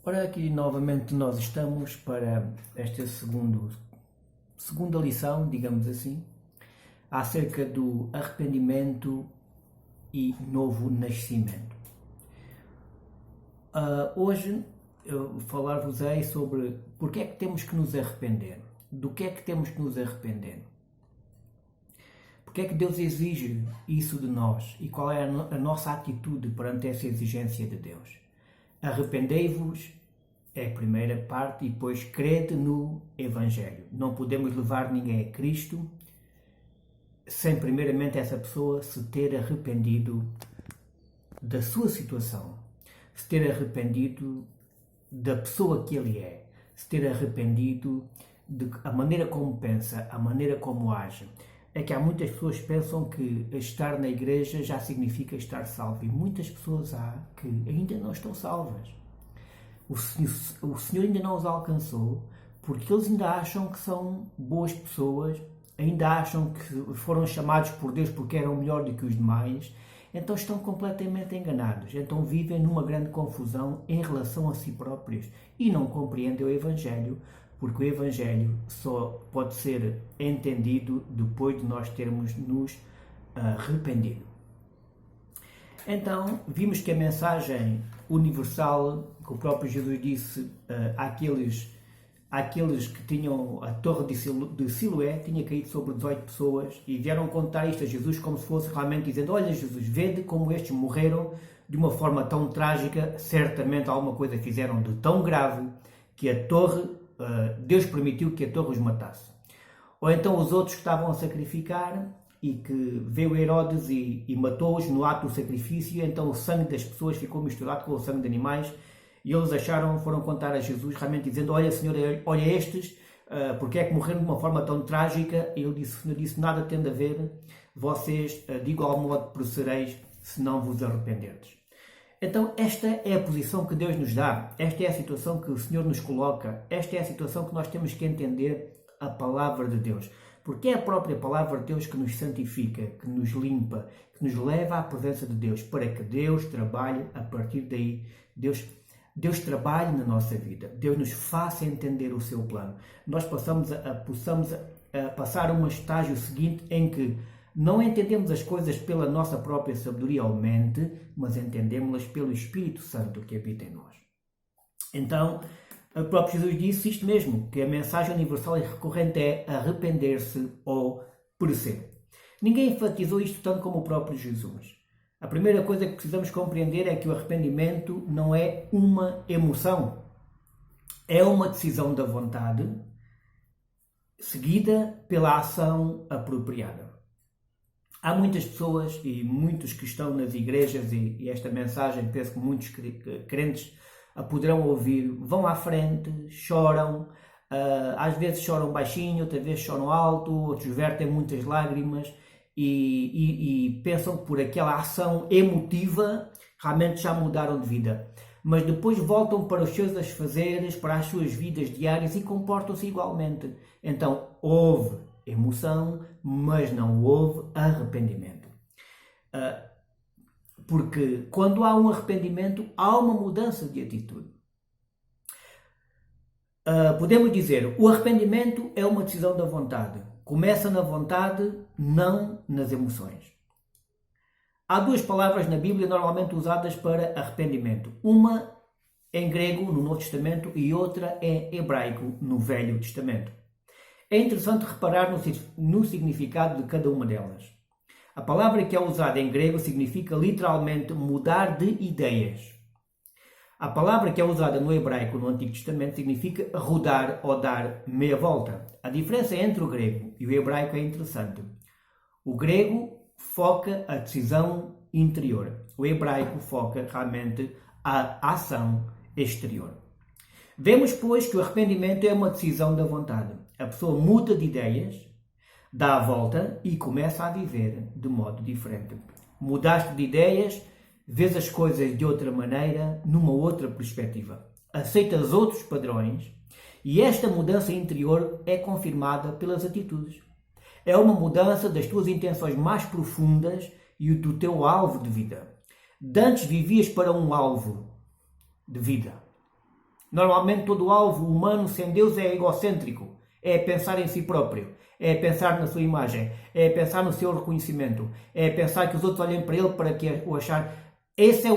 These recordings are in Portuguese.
Ora, aqui novamente nós estamos para esta segunda lição, digamos assim, acerca do arrependimento e novo nascimento. Hoje eu falar-vos-ei sobre porque é que temos que nos arrepender, do que é que temos que nos arrepender, porque é que Deus exige isso de nós e qual é a nossa atitude perante essa exigência de Deus. Arrependei-vos é a primeira parte e depois crede no Evangelho. Não podemos levar ninguém a Cristo sem primeiramente essa pessoa se ter arrependido da sua situação, se ter arrependido da pessoa que ele é, se ter arrependido da maneira como pensa, a maneira como age. É que há muitas pessoas que pensam que estar na igreja já significa estar salvo e muitas pessoas há que ainda não estão salvas. O Senhor ainda não os alcançou porque eles ainda acham que são boas pessoas, ainda acham que foram chamados por Deus porque eram melhor do que os demais, então estão completamente enganados, então vivem numa grande confusão em relação a si próprios e não compreendem o Evangelho, porque o Evangelho só pode ser entendido depois de nós termos nos arrependido. Então, vimos que a mensagem universal, que o próprio Jesus disse àqueles que tinham a torre de Siloé, tinha caído sobre 18 pessoas e vieram contar isto a Jesus como se fosse realmente dizendo: olha Jesus, vede como estes morreram de uma forma tão trágica, certamente alguma coisa fizeram de tão grave que a torre, Deus permitiu que a torre os matasse. Ou então os outros que estavam a sacrificar e que veio Herodes e matou-os no ato do sacrifício, e então o sangue das pessoas ficou misturado com o sangue de animais, e eles foram contar a Jesus, realmente dizendo: olha Senhor, olha estes, porque é que morreram de uma forma tão trágica? E o Senhor disse: nada tem a ver, vocês de igual modo procedereis se não vos arrependerdes. Então esta é a posição que Deus nos dá, esta é a situação que o Senhor nos coloca, esta é a situação que nós temos que entender a palavra de Deus. Porque é a própria palavra de Deus que nos santifica, que nos limpa, que nos leva à presença de Deus, para que Deus trabalhe a partir daí. Deus trabalhe na nossa vida, Deus nos faça entender o seu plano. Nós possamos passar a um estágio seguinte em que não entendemos as coisas pela nossa própria sabedoria ou mente, mas entendemos-las pelo Espírito Santo que habita em nós. Então, o próprio Jesus disse isto mesmo, que a mensagem universal e recorrente é arrepender-se ou perecer. Ninguém enfatizou isto tanto como o próprio Jesus. A primeira coisa que precisamos compreender é que o arrependimento não é uma emoção. É uma decisão da vontade seguida pela ação apropriada. Há muitas pessoas e muitos que estão nas igrejas, e esta mensagem penso que muitos crentes a poderão ouvir, vão à frente, choram, às vezes choram baixinho, outras vezes choram alto, outros vertem muitas lágrimas e pensam que por aquela ação emotiva realmente já mudaram de vida. Mas depois voltam para os seus afazeres, para as suas vidas diárias e comportam-se igualmente. Então houve emoção, mas não houve arrependimento. Porque quando há um arrependimento, há uma mudança de atitude. Podemos dizer, o arrependimento é uma decisão da vontade. Começa na vontade, não nas emoções. Há duas palavras na Bíblia normalmente usadas para arrependimento. Uma em grego, no Novo Testamento, e outra em hebraico, no Velho Testamento. É interessante reparar no significado de cada uma delas. A palavra que é usada em grego significa literalmente mudar de ideias. A palavra que é usada no hebraico no Antigo Testamento significa rodar ou dar meia volta. A diferença entre o grego e o hebraico é interessante. O grego foca a decisão interior. O hebraico foca realmente a ação exterior. Vemos, pois, que o arrependimento é uma decisão da vontade. A pessoa muda de ideias, dá a volta e começa a viver de modo diferente. Mudaste de ideias, vês as coisas de outra maneira, numa outra perspectiva. Aceitas outros padrões e esta mudança interior é confirmada pelas atitudes. É uma mudança das tuas intenções mais profundas e do teu alvo de vida. De antes vivias para um alvo de vida. Normalmente todo alvo humano sem Deus é egocêntrico, é pensar em si próprio, é pensar na sua imagem, é pensar no seu reconhecimento, é pensar que os outros olhem para ele para que o achar. Esse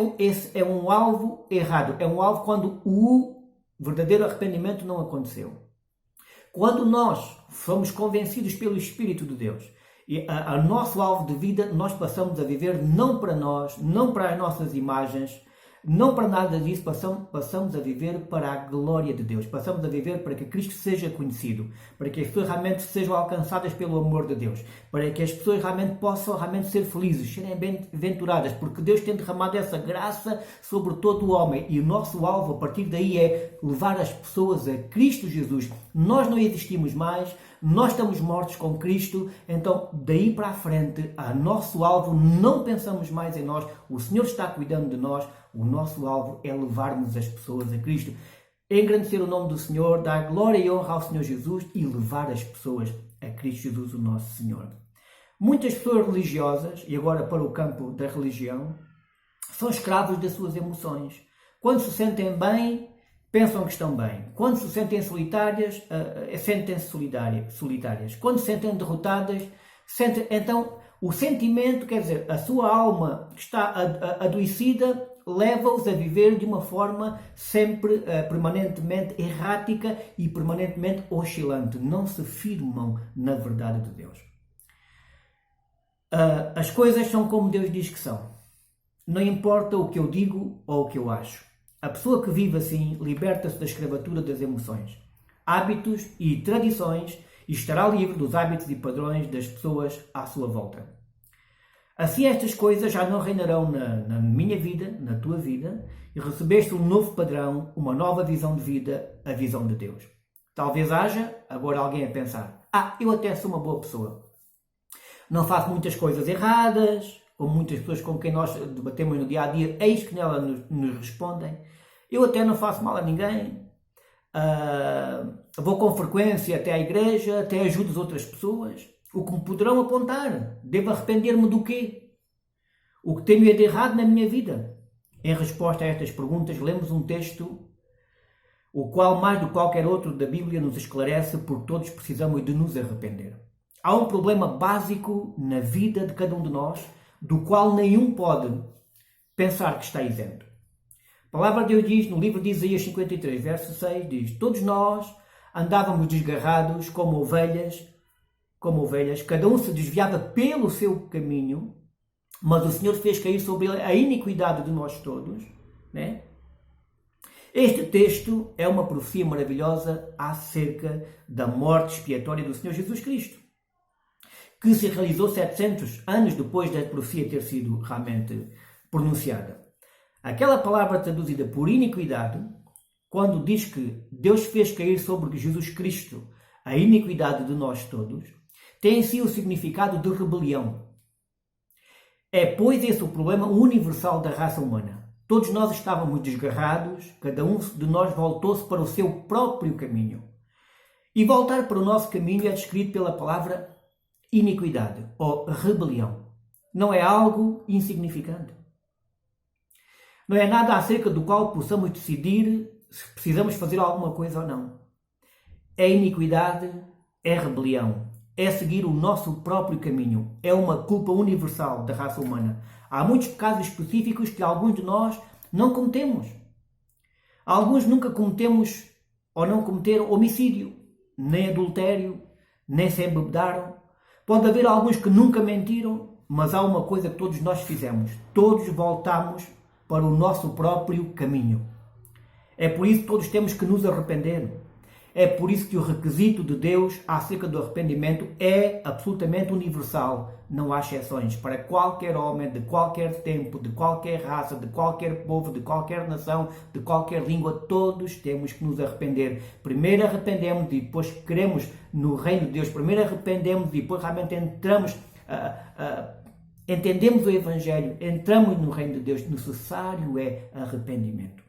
é um alvo errado, é um alvo quando o verdadeiro arrependimento não aconteceu. Quando nós somos convencidos pelo Espírito de Deus e a nosso alvo de vida, nós passamos a viver não para nós, não para as nossas imagens, não para nada disso, passamos a viver para a glória de Deus. Passamos a viver para que Cristo seja conhecido, para que as pessoas realmente sejam alcançadas pelo amor de Deus, para que as pessoas realmente possam ser felizes, serem bem-aventuradas, porque Deus tem derramado essa graça sobre todo o homem e o nosso alvo a partir daí é levar as pessoas a Cristo Jesus. Nós não existimos mais, nós estamos mortos com Cristo, então daí para a frente, a nosso alvo, não pensamos mais em nós, o Senhor está cuidando de nós, o nosso alvo é levarmos as pessoas a Cristo, engrandecer o nome do Senhor, dar glória e honra ao Senhor Jesus e levar as pessoas a Cristo Jesus, o nosso Senhor. Muitas pessoas religiosas, e agora para o campo da religião, são escravos das suas emoções. Quando se sentem bem, pensam que estão bem. Quando se sentem solitárias, sentem-se solitárias. Quando se sentem derrotadas, então o sentimento, quer dizer, a sua alma que está adoecida, leva-os a viver de uma forma sempre, permanentemente errática e permanentemente oscilante. Não se firmam na verdade de Deus. As coisas são como Deus diz que são. Não importa o que eu digo ou o que eu acho. A pessoa que vive assim liberta-se da escravatura das emoções, hábitos e tradições e estará livre dos hábitos e padrões das pessoas à sua volta. Assim estas coisas já não reinarão na minha vida, na tua vida, e recebeste um novo padrão, uma nova visão de vida, a visão de Deus. Talvez haja agora alguém a pensar, eu até sou uma boa pessoa. Não faço muitas coisas erradas, como muitas pessoas com quem nós debatemos no dia-a-dia, eis que nela nos respondem. Eu até não faço mal a ninguém, vou com frequência até à igreja, até ajudo as outras pessoas. O que me poderão apontar? Devo arrepender-me do quê? O que tenho de errado na minha vida? Em resposta a estas perguntas, lemos um texto, o qual, mais do que qualquer outro da Bíblia, nos esclarece porque todos precisamos de nos arrepender. Há um problema básico na vida de cada um de nós, do qual nenhum pode pensar que está isento. A palavra de Deus diz, no livro de Isaías 53, verso 6, diz: todos nós andávamos desgarrados como ovelhas, cada um se desviava pelo seu caminho, mas o Senhor fez cair sobre ele a iniquidade de nós todos. Né? Este texto é uma profecia maravilhosa acerca da morte expiatória do Senhor Jesus Cristo, que se realizou 700 anos depois da profecia ter sido realmente pronunciada. Aquela palavra traduzida por iniquidade, quando diz que Deus fez cair sobre Jesus Cristo a iniquidade de nós todos, tem em si o significado de rebelião. É, pois, esse o problema universal da raça humana. Todos nós estávamos desgarrados, cada um de nós voltou-se para o seu próprio caminho. E voltar para o nosso caminho é descrito pela palavra iniquidade ou rebelião. Não é algo insignificante. Não é nada acerca do qual possamos decidir se precisamos fazer alguma coisa ou não. É iniquidade, é rebelião, é seguir o nosso próprio caminho. É uma culpa universal da raça humana. Há muitos casos específicos que alguns de nós não cometemos. Alguns nunca cometemos ou não cometeram homicídio, nem adultério, nem se embebedaram. Pode haver alguns que nunca mentiram, mas há uma coisa que todos nós fizemos. Todos voltamos para o nosso próprio caminho. É por isso que todos temos que nos arrepender. É por isso que o requisito de Deus acerca do arrependimento é absolutamente universal. Não há exceções. Para qualquer homem, de qualquer tempo, de qualquer raça, de qualquer povo, de qualquer nação, de qualquer língua, todos temos que nos arrepender. Primeiro arrependemos e depois queremos no reino de Deus. Primeiro arrependemos e depois realmente entendemos o Evangelho, entramos no reino de Deus. Necessário é arrependimento.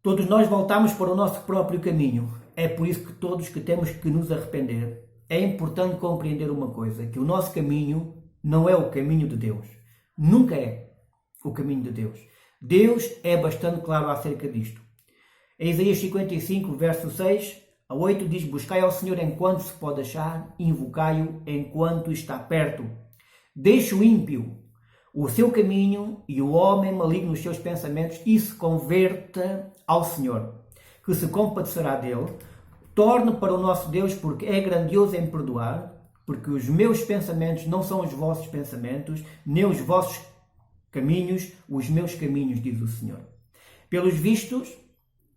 Todos nós voltamos para o nosso próprio caminho. É por isso que todos que temos que nos arrepender. É importante compreender uma coisa, que o nosso caminho não é o caminho de Deus. Nunca é o caminho de Deus. Deus é bastante claro acerca disto. Em Isaías 55, verso 6 a 8 diz: buscai ao Senhor enquanto se pode achar, invocai-o enquanto está perto. Deixe o ímpio o seu caminho e o homem maligno os seus pensamentos e se converta ao Senhor, que se compadecerá dele. Torne para o nosso Deus, porque é grandioso em perdoar, porque os meus pensamentos não são os vossos pensamentos, nem os vossos caminhos, os meus caminhos, diz o Senhor. Pelos vistos,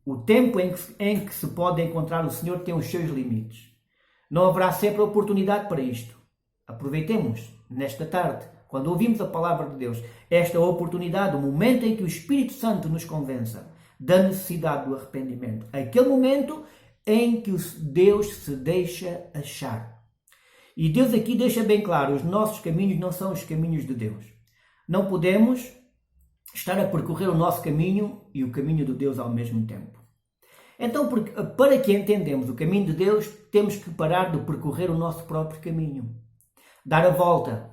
o tempo em que se pode encontrar o Senhor tem os seus limites. Não haverá sempre oportunidade para isto. Aproveitemos, nesta tarde, quando ouvimos a palavra de Deus, esta oportunidade, o momento em que o Espírito Santo nos convença da necessidade do arrependimento. Aquele momento em que Deus se deixa achar. E Deus aqui deixa bem claro, os nossos caminhos não são os caminhos de Deus. Não podemos estar a percorrer o nosso caminho e o caminho de Deus ao mesmo tempo. Então, para que entendamos o caminho de Deus, temos que parar de percorrer o nosso próprio caminho. Dar a volta,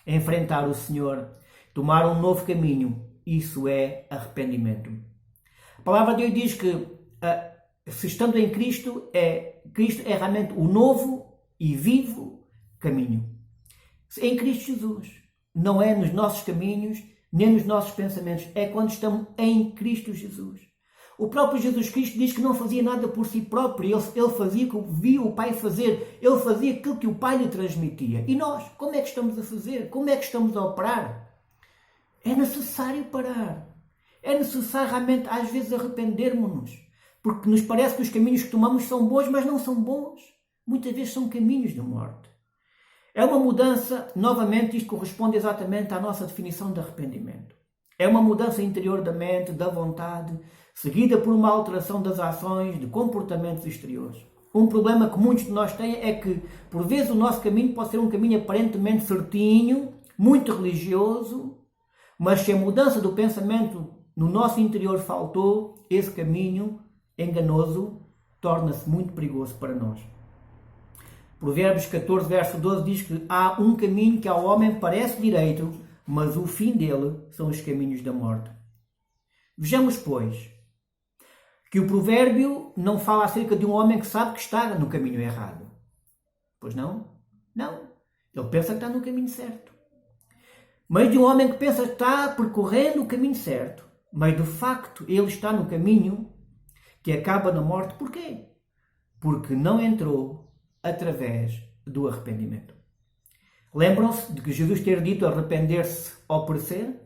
enfrentar o Senhor, tomar um novo caminho. Isso é arrependimento. A palavra de Deus diz que, se estando em Cristo é realmente o novo e vivo caminho. Em Cristo Jesus. Não é nos nossos caminhos, nem nos nossos pensamentos. É quando estamos em Cristo Jesus. O próprio Jesus Cristo diz que não fazia nada por si próprio. Ele fazia o que via o Pai fazer. Ele fazia aquilo que o Pai lhe transmitia. E nós, como é que estamos a fazer? Como é que estamos a operar? É necessário parar. É necessário realmente, às vezes, arrependermos-nos. Porque nos parece que os caminhos que tomamos são bons, mas não são bons. Muitas vezes são caminhos de morte. É uma mudança, novamente, isto corresponde exatamente à nossa definição de arrependimento. É uma mudança interior da mente, da vontade, seguida por uma alteração das ações, de comportamentos exteriores. Um problema que muitos de nós têm é que, por vezes, o nosso caminho pode ser um caminho aparentemente certinho, muito religioso, mas se a mudança do pensamento no nosso interior faltou, esse caminho enganoso torna-se muito perigoso para nós. Provérbios 14, verso 12 diz que há um caminho que ao homem parece direito, mas o fim dele são os caminhos da morte. Vejamos, pois, que o provérbio não fala acerca de um homem que sabe que está no caminho errado. Pois não? Não. Ele pensa que está no caminho certo. Mas de um homem que pensa que está percorrendo o caminho certo, mas de facto ele está no caminho que acaba na morte. Porquê? Porque não entrou através do arrependimento. Lembram-se de que Jesus ter dito arrepender-se ou perecer?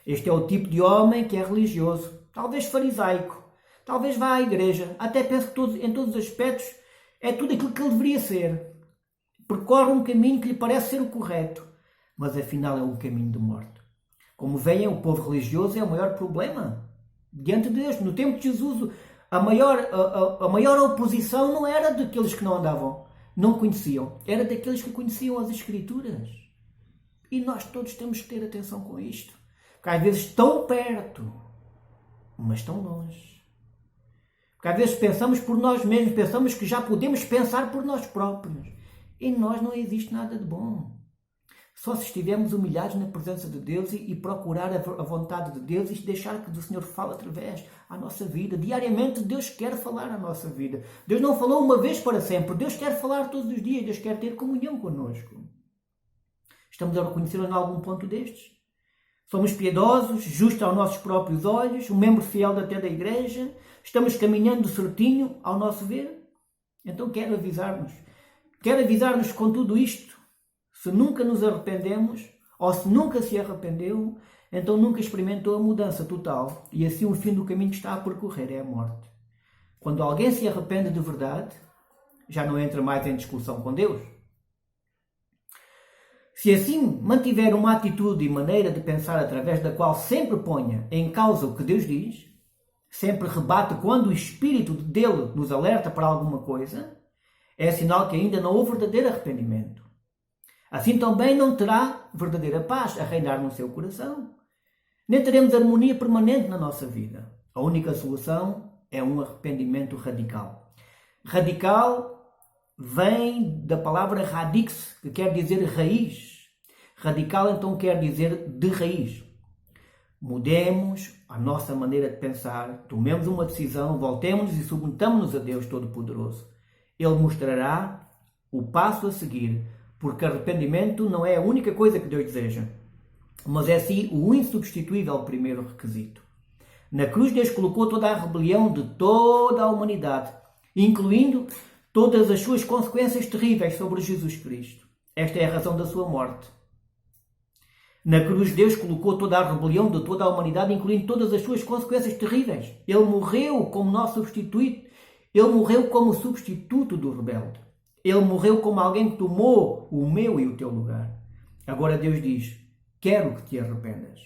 Este é o tipo de homem que é religioso, talvez farisaico, talvez vá à igreja, até penso que em todos os aspectos é tudo aquilo que ele deveria ser. Percorre um caminho que lhe parece ser o correto, mas afinal é um caminho de morte. Como veem, o povo religioso é o maior problema diante de Deus. No tempo de Jesus, a maior oposição não era daqueles que não andavam, não conheciam, era daqueles que conheciam as Escrituras. E nós todos temos que ter atenção com isto. Porque às vezes tão perto, mas tão longe. Porque às vezes pensamos por nós mesmos, pensamos que já podemos pensar por nós próprios. E em nós não existe nada de bom. Só se estivermos humilhados na presença de Deus e procurar a vontade de Deus e deixar que o Senhor fale através da nossa vida. Diariamente Deus quer falar à nossa vida. Deus não falou uma vez para sempre. Deus quer falar todos os dias. Deus quer ter comunhão connosco. Estamos a reconhecê-lo em algum ponto destes? Somos piedosos, justos aos nossos próprios olhos, um membro fiel até da igreja? Estamos caminhando certinho ao nosso ver? Então quero avisar-nos com tudo isto. Se nunca nos arrependemos, ou se nunca se arrependeu, então nunca experimentou a mudança total. E assim o fim do caminho que está a percorrer é a morte. Quando alguém se arrepende de verdade, já não entra mais em discussão com Deus. Se assim mantiver uma atitude e maneira de pensar através da qual sempre ponha em causa o que Deus diz, sempre rebate quando o Espírito dele nos alerta para alguma coisa, é sinal que ainda não houve verdadeiro arrependimento. Assim também não terá verdadeira paz a reinar no seu coração. Nem teremos harmonia permanente na nossa vida. A única solução é um arrependimento radical. Radical vem da palavra radix, que quer dizer raiz. Radical então quer dizer de raiz. Mudemos a nossa maneira de pensar, tomemos uma decisão, voltemos e submetamos-nos a Deus Todo-Poderoso. Ele mostrará o passo a seguir, porque arrependimento não é a única coisa que Deus deseja, mas é sim o insubstituível primeiro requisito. Na cruz Deus colocou toda a rebelião de toda a humanidade, incluindo todas as suas consequências terríveis sobre Jesus Cristo. Esta é a razão da sua morte. Na cruz Deus colocou toda a rebelião de toda a humanidade, incluindo todas as suas consequências terríveis. Ele morreu como nosso substituto. Ele morreu como substituto do rebelde. Ele morreu como alguém que tomou o meu e o teu lugar. Agora Deus diz: quero que te arrependas.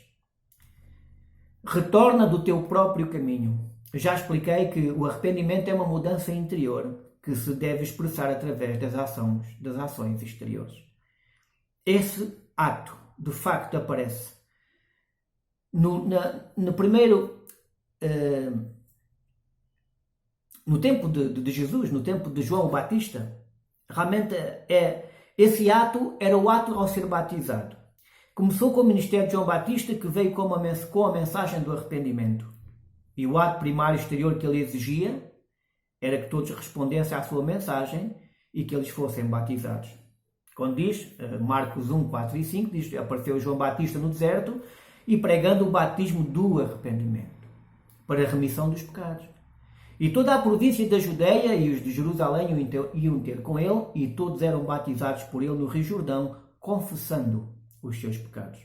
Retorna do teu próprio caminho. Já expliquei que o arrependimento é uma mudança interior que se deve expressar através das ações exteriores. Esse ato, de facto, aparece no primeiro... no tempo de Jesus, no tempo de João Batista. Realmente esse ato era o ato ao ser batizado. Começou com o ministério de João Batista, que veio com a mensagem do arrependimento. E o ato primário exterior que ele exigia era que todos respondessem à sua mensagem e que eles fossem batizados. Quando diz, Marcos 1, 4 e 5, diz que apareceu João Batista no deserto e pregando o batismo do arrependimento para a remissão dos pecados. E toda a província da Judeia e os de Jerusalém iam ter com ele, e todos eram batizados por ele no Rio Jordão, confessando os seus pecados.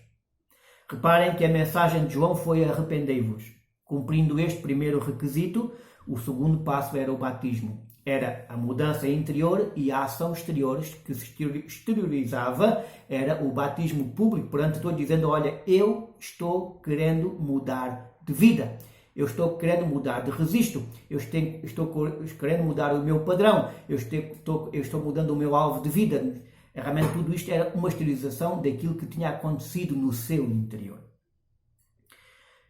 Reparem que a mensagem de João foi: arrependei-vos. Cumprindo este primeiro requisito, o segundo passo era o batismo. Era a mudança interior, e a ação exterior que se exteriorizava era o batismo público perante todos, dizendo: olha, eu estou querendo mudar de vida. Eu estou querendo mudar de registro, eu estou querendo mudar o meu padrão, eu estou mudando o meu alvo de vida. Realmente tudo isto era uma exteriorização daquilo que tinha acontecido no seu interior.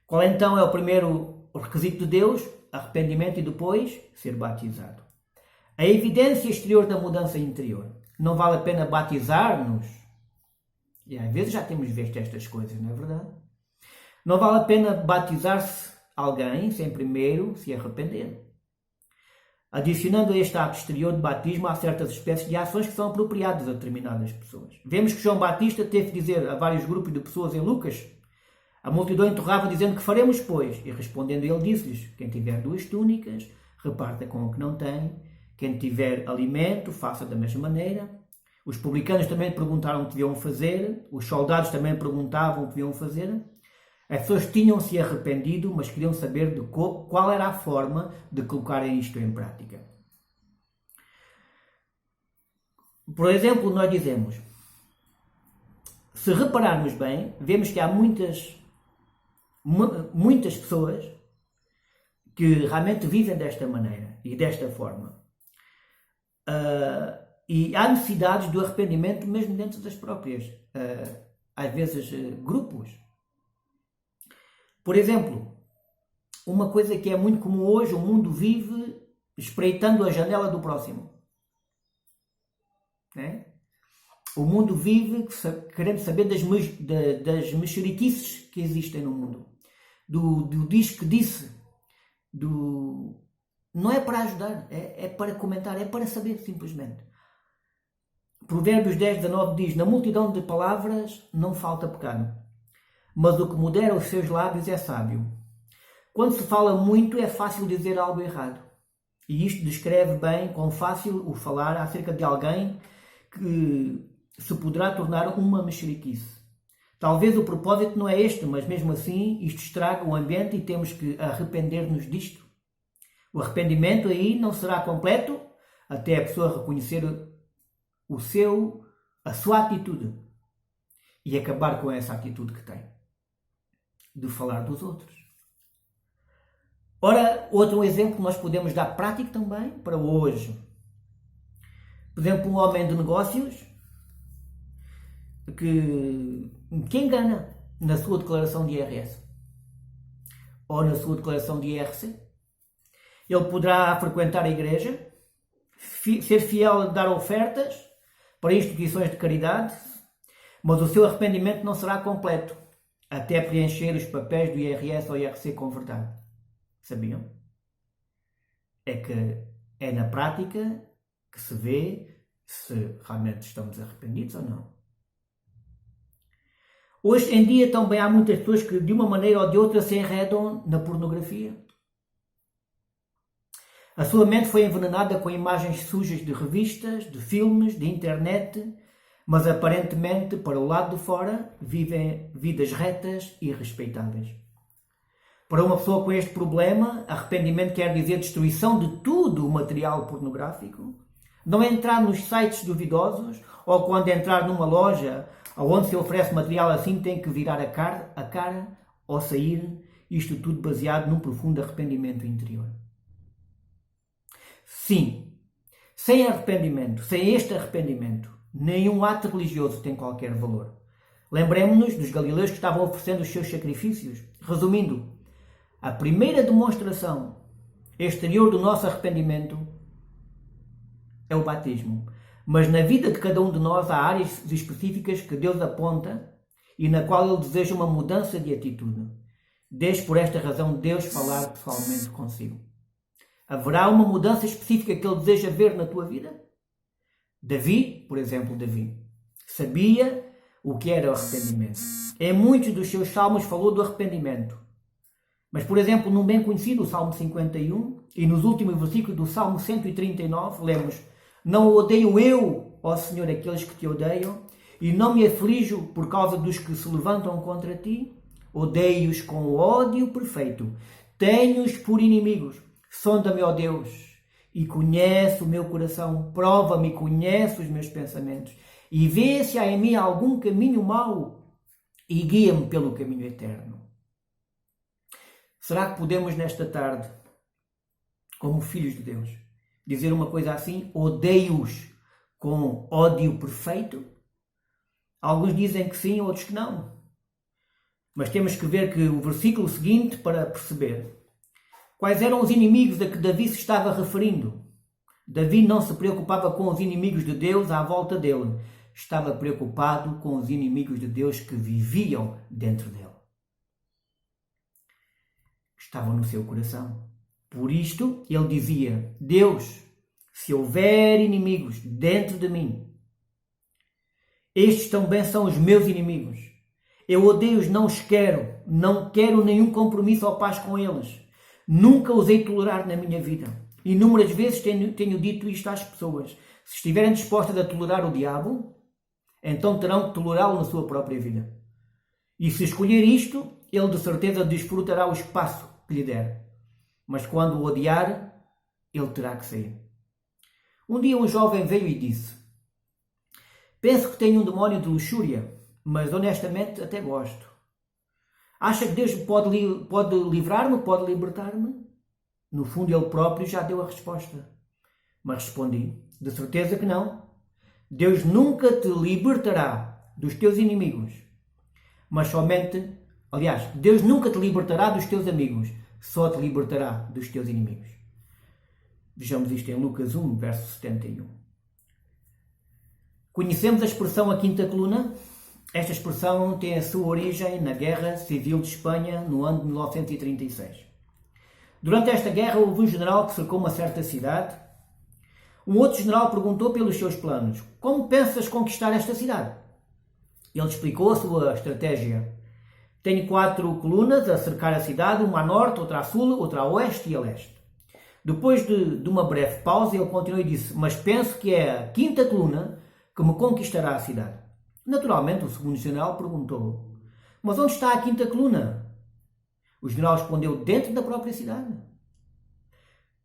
Qual então é o primeiro requisito de Deus? Arrependimento e depois ser batizado. A evidência exterior da mudança interior. Não vale a pena batizar-nos? E às vezes já temos visto estas coisas, não é verdade? Não vale a pena batizar-se alguém sem primeiro se arrepender. Adicionando a este ato exterior de batismo, há certas espécies de ações que são apropriadas a determinadas pessoas. Vemos que João Batista teve de dizer a vários grupos de pessoas em Lucas: a multidão interrogava dizendo: que faremos, pois? E respondendo ele, disse-lhes: quem tiver 2 túnicas, reparta com o que não tem. Quem tiver alimento, faça da mesma maneira. Os publicanos também perguntaram o que deviam fazer. Os soldados também perguntavam o que deviam fazer. As pessoas tinham-se arrependido, mas queriam saber de qual era a forma de colocarem isto em prática. Por exemplo, nós dizemos, se repararmos bem, vemos que há muitas pessoas que realmente vivem desta maneira e desta forma. E há necessidades do arrependimento mesmo dentro das próprias, às vezes, grupos. Por exemplo, uma coisa que é muito comum hoje: o mundo vive espreitando a janela do próximo. Né? O mundo vive querendo saber das mexeriquices que existem no mundo. Do diz que disse. Não é para ajudar, é para comentar, é para saber simplesmente. Provérbios 10:19 diz: na multidão de palavras não falta pecado, mas o que modera os seus lábios é sábio. Quando se fala muito, é fácil dizer algo errado. E isto descreve bem quão fácil o falar acerca de alguém que se poderá tornar uma mexeriquice. Talvez o propósito não é este, mas mesmo assim isto estraga o ambiente e temos que arrepender-nos disto. O arrependimento aí não será completo até a pessoa reconhecer a sua atitude e acabar com essa atitude que tem de falar dos outros. Ora, outro exemplo que nós podemos dar prático também para hoje. Por exemplo, um homem de negócios que engana na sua declaração de IRS ou na sua declaração de IRC. Ele poderá frequentar a igreja, ser fiel a dar ofertas para instituições de caridade, mas o seu arrependimento não será completo até preencher os papéis do IRS ou IRC com verdade. Sabiam? É que é na prática que se vê se realmente estamos arrependidos ou não. Hoje em dia também há muitas pessoas que de uma maneira ou de outra se enredam na pornografia. A sua mente foi envenenada com imagens sujas de revistas, de filmes, de internet, mas aparentemente, para o lado de fora, vivem vidas retas e respeitáveis. Para uma pessoa com este problema, arrependimento quer dizer destruição de tudo o material pornográfico, não entrar nos sites duvidosos, ou quando entrar numa loja onde se oferece material assim tem que virar a cara ou sair, isto tudo baseado num profundo arrependimento interior. Sim, sem arrependimento, sem este arrependimento, nenhum ato religioso tem qualquer valor. Lembremos-nos dos galileus que estavam oferecendo os seus sacrifícios. Resumindo, a primeira demonstração exterior do nosso arrependimento é o batismo. Mas na vida de cada um de nós há áreas específicas que Deus aponta e na qual Ele deseja uma mudança de atitude. Deixe por esta razão Deus falar pessoalmente consigo. Haverá uma mudança específica que Ele deseja ver na tua vida? Davi, por exemplo, sabia o que era o arrependimento. Em muitos dos seus salmos falou do arrependimento. Mas, por exemplo, num bem conhecido, o Salmo 51, e nos últimos versículos do Salmo 139, lemos: Não odeio eu, ó Senhor, aqueles que te odeiam, e não me aflijo por causa dos que se levantam contra ti. Odeio-os com ódio perfeito. Tenho-os por inimigos. Sonda-me, ó Deus, e conhece o meu coração. Prova-me e conhece os meus pensamentos. E vê se há em mim algum caminho mau e guia-me pelo caminho eterno. Será que podemos nesta tarde, como filhos de Deus, dizer uma coisa assim? Odeio-os com ódio perfeito? Alguns dizem que sim, outros que não. Mas temos que ver que o versículo seguinte para perceber quais eram os inimigos a que Davi se estava referindo. Davi não se preocupava com os inimigos de Deus à volta dele. Estava preocupado com os inimigos de Deus que viviam dentro dele. Estavam no seu coração. Por isto, ele dizia: Deus, se houver inimigos dentro de mim, estes também são os meus inimigos. Eu odeio-os, não os quero. Não quero nenhum compromisso ou paz com eles. Nunca os hei tolerar na minha vida. Inúmeras vezes tenho dito isto às pessoas. Se estiverem dispostas a tolerar o diabo, então terão que tolerá-lo na sua própria vida. E se escolher isto, ele de certeza desfrutará o espaço que lhe der. Mas quando o odiar, ele terá que sair. Um dia um jovem veio e disse: Penso que tenho um demónio de luxúria, mas honestamente até gosto. Acha que Deus pode livrar-me, pode libertar-me? No fundo, ele próprio já deu a resposta. Mas respondi: de certeza que não. Deus nunca te libertará dos teus inimigos, mas somente... Aliás, Deus nunca te libertará dos teus amigos, só te libertará dos teus inimigos. Vejamos isto em Lucas 1, verso 71. Conhecemos a expressão a quinta coluna? Esta expressão tem a sua origem na Guerra Civil de Espanha, no ano de 1936. Durante esta guerra houve um general que cercou uma certa cidade. Um outro general perguntou pelos seus planos: Como pensas conquistar esta cidade? Ele explicou a sua estratégia. Tenho 4 colunas a cercar a cidade, uma a norte, outra a sul, outra a oeste e a leste. Depois de uma breve pausa, ele continuou e disse: Mas penso que é a quinta coluna que me conquistará a cidade. Naturalmente, o segundo general perguntou: Mas onde está a quinta coluna? O general respondeu: Dentro da própria cidade.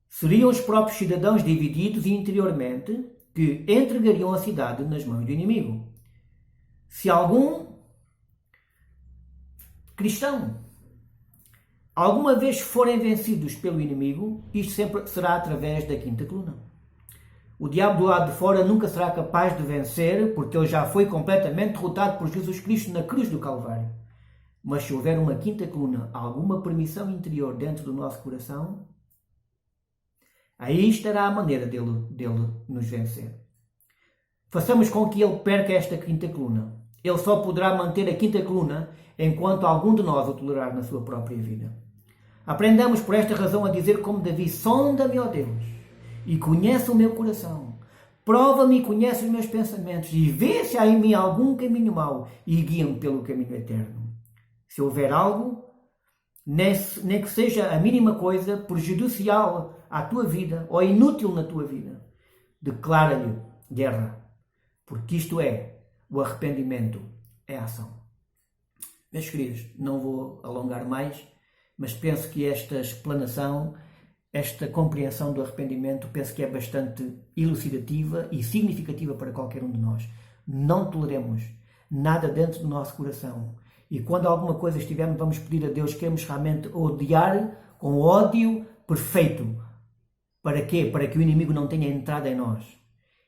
Seriam os próprios cidadãos divididos interiormente que entregariam a cidade nas mãos do inimigo. Se algum cristão alguma vez forem vencidos pelo inimigo, isto sempre será através da quinta coluna. O diabo do lado de fora nunca será capaz de vencer, porque ele já foi completamente derrotado por Jesus Cristo na cruz do Calvário. Mas se houver uma quinta coluna, alguma permissão interior dentro do nosso coração, aí estará a maneira dele nos vencer. Façamos com que ele perca esta quinta coluna. Ele só poderá manter a quinta coluna enquanto algum de nós o tolerar na sua própria vida. Aprendamos por esta razão a dizer como Davi: sonda-me, ó Deus, e conhece o meu coração. Prova-me e conhece os meus pensamentos, e vê se há em mim algum caminho mau, e guia-me pelo caminho eterno. Se houver algo, nem que seja a mínima coisa, prejudicial à tua vida, ou inútil na tua vida, declara-lhe guerra, porque isto é, o arrependimento é a ação. Meus queridos, não vou alongar mais, mas penso que esta explanação, esta compreensão do arrependimento, penso que é bastante elucidativa e significativa para qualquer um de nós. Não toleremos nada dentro do nosso coração. E quando alguma coisa estivermos, vamos pedir a Deus, queremos realmente odiar com ódio perfeito. Para quê? Para que o inimigo não tenha entrado em nós.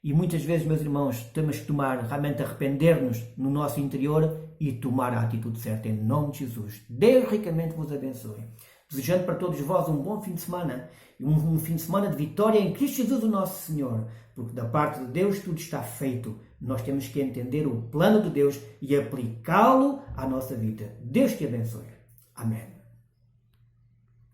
E muitas vezes, meus irmãos, temos que realmente arrepender-nos no nosso interior e tomar a atitude certa em nome de Jesus. Deus ricamente vos abençoe. Desejando para todos vós um bom fim de semana e um fim de semana de vitória em Cristo Jesus, o nosso Senhor. Porque da parte de Deus tudo está feito. Nós temos que entender o plano de Deus e aplicá-lo à nossa vida. Deus te abençoe. Amém.